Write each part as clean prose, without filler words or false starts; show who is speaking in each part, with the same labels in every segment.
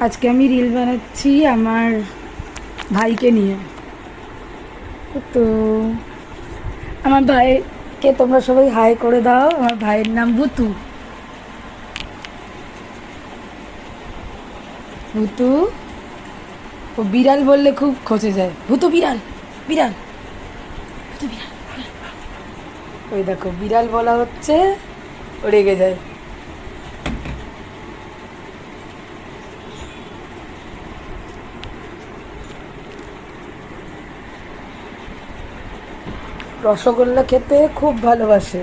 Speaker 1: আজকে আমি রিল বানাচ্ছি আমার ভাইকে নিয়ে। তো আমার ভাইকে তোমরা সবাই হাই করে দাও। আমার ভাইয়ের নাম ভুতু। ভুতু ও বিড়াল বললে খুব খচে যায়। ভুতু বিড়াল, বিড়াল, ভুতু বিড়াল। ওই দেখো বিড়াল বলা হচ্ছে, ও রেগে যায়। রসগোল্লা খেতে খুব ভালোবাসে।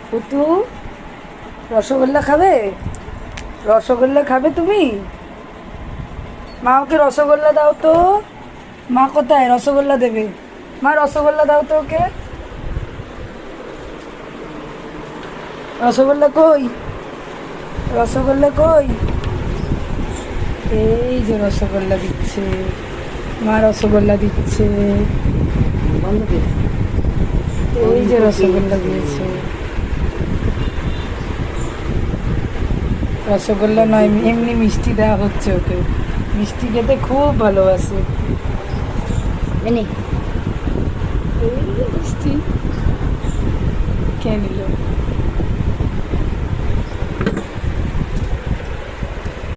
Speaker 1: ভুতু রসগোল্লা খাবে? রসগোল্লা খাবে তুমি? মা ওকে রসগোল্লা দাও তো। মা কোথায়? রসগোল্লা দেবে। মা রসগোল্লা দাও তো ওকে। রসগোল্লা কই? রসগোল্লা কই? এই যে রসগোল্লা দিচ্ছে, মা রসগোল্লা দিচ্ছে। এই যে রসগোল্লা দিয়েছে। রসগোল্লা নয়, এমনি মিষ্টি দেওয়া হচ্ছে ওকে। মিষ্টি খেতে খুব ভালোবাসে। এই মিষ্টি খেয়ে নিল।